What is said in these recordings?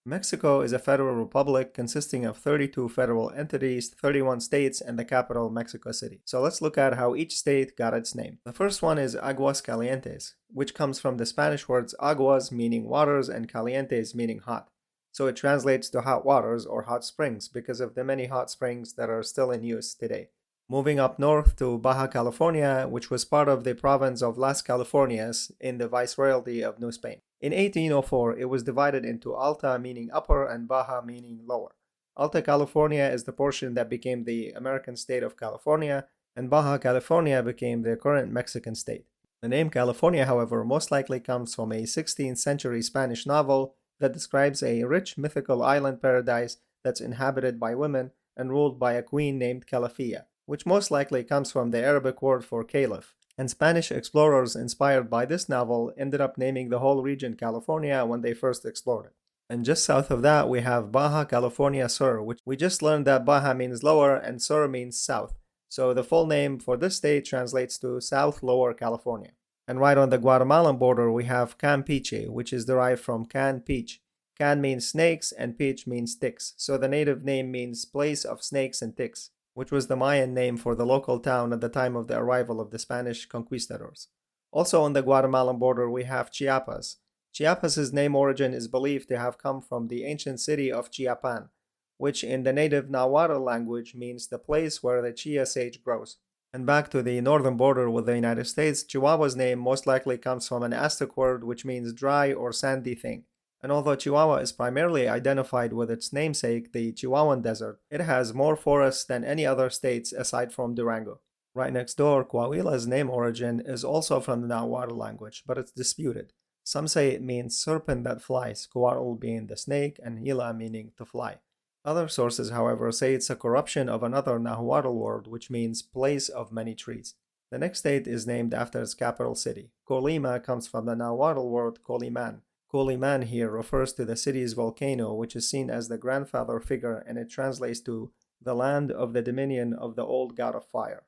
Mexico is a federal republic consisting of 32 federal entities, 31 states, and the capital, Mexico City. So let's look at how each state got its name. The first one is Aguascalientes, which comes from the Spanish words aguas meaning waters and calientes meaning hot. So it translates to hot waters or hot springs because of the many hot springs that are still in use today. Moving up north to Baja California, which was part of the province of Las Californias in the Viceroyalty of New Spain. In 1804, it was divided into Alta meaning upper and Baja meaning lower. Alta California is the portion that became the American state of California, and Baja California became the current Mexican state. The name California, however, most likely comes from a 16th century Spanish novel that describes a rich mythical island paradise that's inhabited by women and ruled by a queen named Calafia, which most likely comes from the Arabic word for caliph. And Spanish explorers inspired by this novel ended up naming the whole region California when they first explored it. And just south of that, we have Baja California Sur, which we just learned that Baja means lower and Sur means south. So the full name for this state translates to South Lower California. And right on the Guatemalan border, we have Campeche, which is derived from can peach. Can means snakes and peach means ticks. So the native name means place of snakes and ticks, which was the Mayan name for the local town at the time of the arrival of the Spanish conquistadors. Also on the Guatemalan border, we have Chiapas. Chiapas's name origin is believed to have come from the ancient city of Chiapan, which in the native Nahuatl language means the place where the chia sage grows. And back to the northern border with the United States, Chihuahua's name most likely comes from an Aztec word which means dry or sandy thing. And although Chihuahua is primarily identified with its namesake, the Chihuahuan Desert, it has more forests than any other states aside from Durango. Right next door, Coahuila's name origin is also from the Nahuatl language, but it's disputed. Some say it means serpent that flies, Coatl being the snake and Hila meaning to fly. Other sources, however, say it's a corruption of another Nahuatl word which means place of many trees. The next state is named after its capital city. Colima comes from the Nahuatl word Coliman. Coliman here refers to the city's volcano, which is seen as the grandfather figure, and it translates to the land of the dominion of the old god of fire.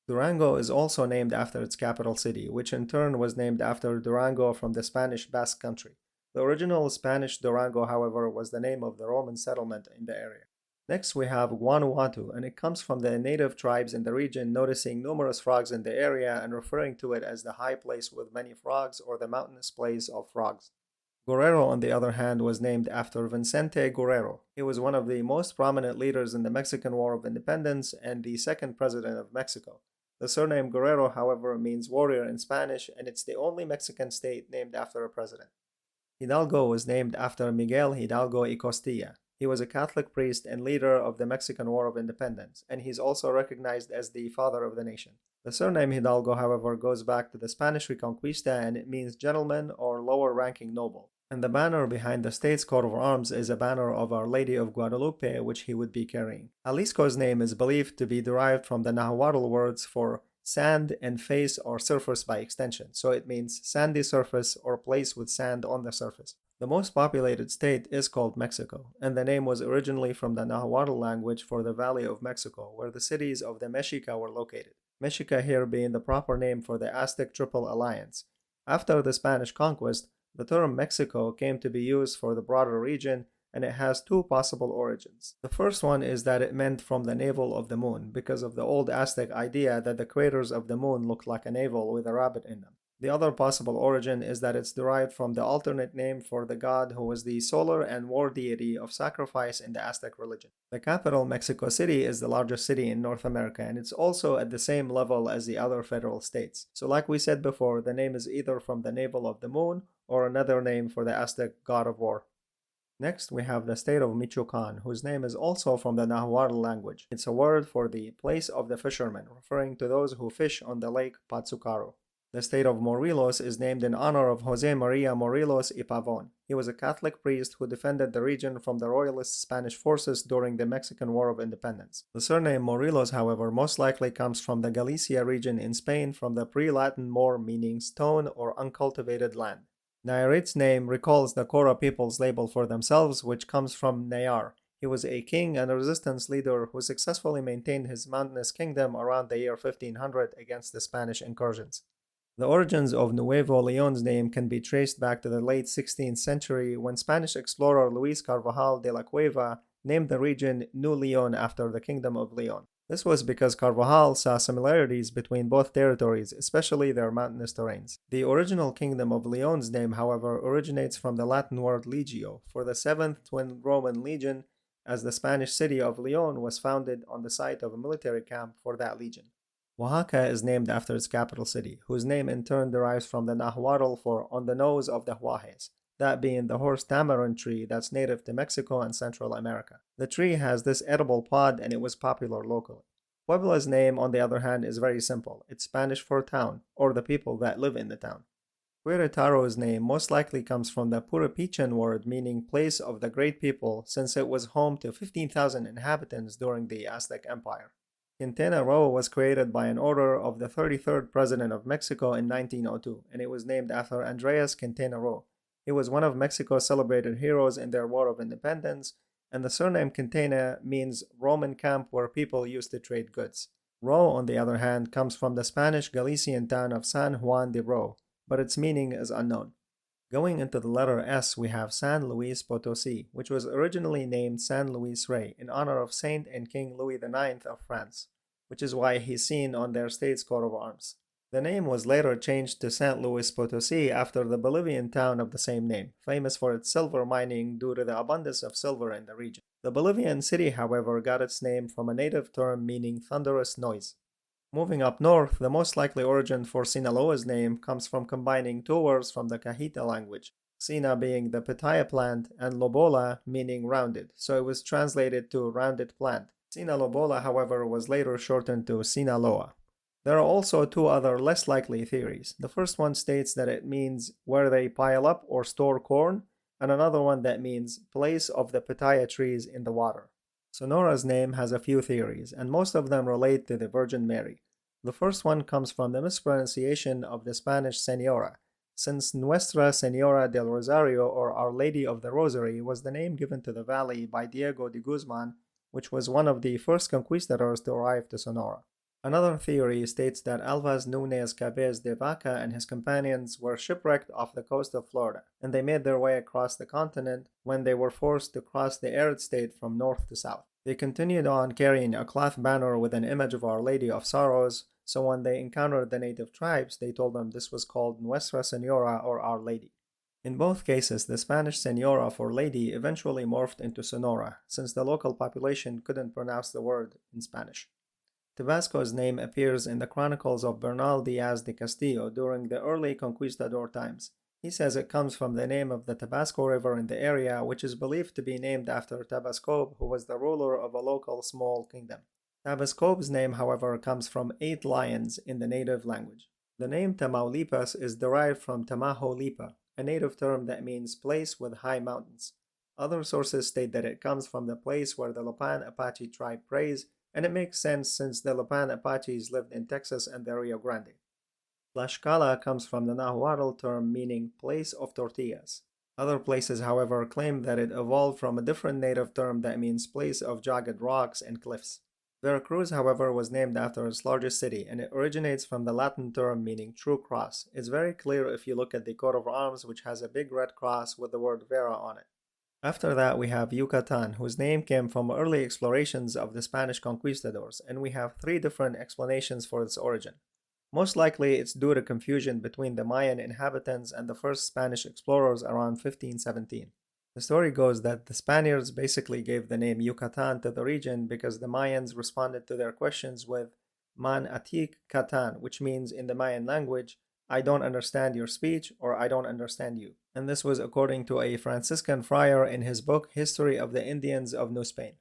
Durango is also named after its capital city, which in turn was named after Durango from the Spanish Basque country. The original Spanish Durango, however, was the name of the Roman settlement in the area. Next, we have Guanajuato, and it comes from the native tribes in the region noticing numerous frogs in the area and referring to it as the high place with many frogs or the mountainous place of frogs. Guerrero, on the other hand, was named after Vicente Guerrero. He was one of the most prominent leaders in the Mexican War of Independence and the second president of Mexico. The surname Guerrero, however, means warrior in Spanish, and it's the only Mexican state named after a president. Hidalgo was named after Miguel Hidalgo y Costilla. He was a Catholic priest and leader of the Mexican War of Independence, and he's also recognized as the father of the nation. The surname Hidalgo, however, goes back to the Spanish Reconquista, and it means gentleman or lower-ranking noble. And the banner behind the state's coat of arms is a banner of Our Lady of Guadalupe, which he would be carrying. Jalisco's name is believed to be derived from the Nahuatl words for sand and face or surface by extension, so it means sandy surface or place with sand on the surface. The most populated state is called Mexico, and the name was originally from the Nahuatl language for the Valley of Mexico, where the cities of the Mexica were located. Mexica here being the proper name for the Aztec Triple Alliance. After the Spanish conquest, the term Mexico came to be used for the broader region, and it has two possible origins. The first one is that it meant from the navel of the moon, because of the old Aztec idea that the craters of the moon looked like a navel with a rabbit in them. The other possible origin is that it's derived from the alternate name for the god who was the solar and war deity of sacrifice in the Aztec religion. The capital, Mexico City, is the largest city in North America, and it's also at the same level as the other federal states. So like we said before, the name is either from the navel of the moon or another name for the Aztec god of war. Next, we have the state of Michoacán, whose name is also from the Nahuatl language. It's a word for the place of the fishermen, referring to those who fish on the lake Patsucaro. The state of Morelos is named in honor of José María Morelos y Pavón. He was a Catholic priest who defended the region from the royalist Spanish forces during the Mexican War of Independence. The surname Morelos, however, most likely comes from the Galicia region in Spain from the pre-Latin more meaning stone or uncultivated land. Nayarit's name recalls the Cora people's label for themselves, which comes from Nayar. He was a king and a resistance leader who successfully maintained his mountainous kingdom around the year 1500 against the Spanish incursions. The origins of Nuevo Leon's name can be traced back to the late 16th century when Spanish explorer Luis Carvajal de la Cueva named the region New Leon after the Kingdom of Leon. This was because Carvajal saw similarities between both territories, especially their mountainous terrains. The original Kingdom of Leon's name, however, originates from the Latin word legio, for the 7th twin Roman legion, as the Spanish city of Leon was founded on the site of a military camp for that legion. Oaxaca is named after its capital city, whose name in turn derives from the Nahuatl for on the nose of the Huajes, that being the horse tamarind tree that's native to Mexico and Central America. The tree has this edible pod and it was popular locally. Puebla's name, on the other hand, is very simple. It's Spanish for town, or the people that live in the town. Querétaro's name most likely comes from the Purépechen word meaning place of the great people, since it was home to 15,000 inhabitants during the Aztec Empire. Quintana Roo was created by an order of the 33rd President of Mexico in 1902, and it was named after Andres Quintana Roo. He was one of Mexico's celebrated heroes in their War of Independence, and the surname Quintana means Roman camp where people used to trade goods. Roo, on the other hand, comes from the Spanish Galician town of San Juan de Roo, but its meaning is unknown. Going into the letter S, we have San Luis Potosí, which was originally named San Luis Rey in honor of Saint and King Louis IX of France, which is why he's seen on their state's coat of arms. The name was later changed to San Luis Potosí after the Bolivian town of the same name, famous for its silver mining due to the abundance of silver in the region. The Bolivian city, however, got its name from a native term meaning thunderous noise. Moving up north, the most likely origin for Sinaloa's name comes from combining two words from the Cajita language, Sina being the pitaya plant and lobola meaning rounded, so it was translated to rounded plant. Sinalobola, however, was later shortened to Sinaloa. There are also two other less likely theories. The first one states that it means where they pile up or store corn, and another one that means place of the pitaya trees in the water. Sonora's name has a few theories, and most of them relate to the Virgin Mary. The first one comes from the mispronunciation of the Spanish Señora, since Nuestra Señora del Rosario, or Our Lady of the Rosary, was the name given to the valley by Diego de Guzman, which was one of the first conquistadors to arrive to Sonora. Another theory states that Alvas Núñez Cabez de Vaca and his companions were shipwrecked off the coast of Florida, and they made their way across the continent when they were forced to cross the arid state from north to south. They continued on carrying a cloth banner with an image of Our Lady of Sorrows, so when they encountered the native tribes, they told them this was called Nuestra Señora or Our Lady. In both cases, the Spanish Señora for lady eventually morphed into Sonora, since the local population couldn't pronounce the word in Spanish. Tabasco's name appears in the chronicles of Bernal Diaz de Castillo during the early conquistador times. He says it comes from the name of the Tabasco River in the area, which is believed to be named after Tabasco, who was the ruler of a local small kingdom. Tabasco's name, however, comes from 8 lions in the native language. The name Tamaulipas is derived from Tamaulipa, a native term that means place with high mountains. Other sources state that it comes from the place where the Lopan Apache tribe prays, and it makes sense since the Lopan Apaches lived in Texas and the Rio Grande. Tlaxcala comes from the Nahuatl term meaning place of tortillas. Other places, however, claim that it evolved from a different native term that means place of jagged rocks and cliffs. Veracruz, however, was named after its largest city, and it originates from the Latin term meaning true cross. It's very clear if you look at the coat of arms, which has a big red cross with the word Vera on it. After that, we have Yucatán, whose name came from early explorations of the Spanish conquistadors, and we have 3 different explanations for its origin. Most likely, it's due to confusion between the Mayan inhabitants and the first Spanish explorers around 1517. The story goes that the Spaniards basically gave the name Yucatán to the region because the Mayans responded to their questions with Man atik Catan, which means in the Mayan language, I don't understand your speech, or I don't understand you. And this was according to a Franciscan friar in his book History of the Indians of New Spain.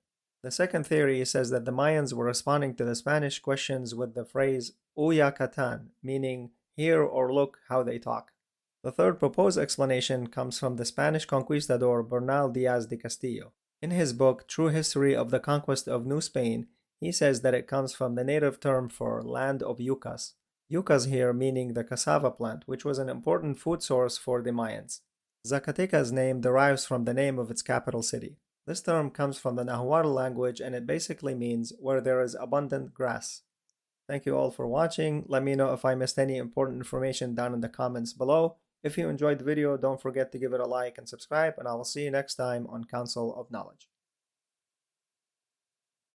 The second theory says that the Mayans were responding to the Spanish questions with the phrase Uya Catan, meaning hear or look how they talk. The third proposed explanation comes from the Spanish conquistador Bernal Diaz de Castillo. In his book True History of the Conquest of New Spain, he says that it comes from the native term for land of yucas. Yucas here meaning the cassava plant, which was an important food source for the Mayans. Zacatecas' name derives from the name of its capital city. This term comes from the Nahuatl language and it basically means where there is abundant grass. Thank you all for watching. Let me know if I missed any important information down in the comments below. If you enjoyed the video, don't forget to give it a like and subscribe, and I will see you next time on Council of Knowledge.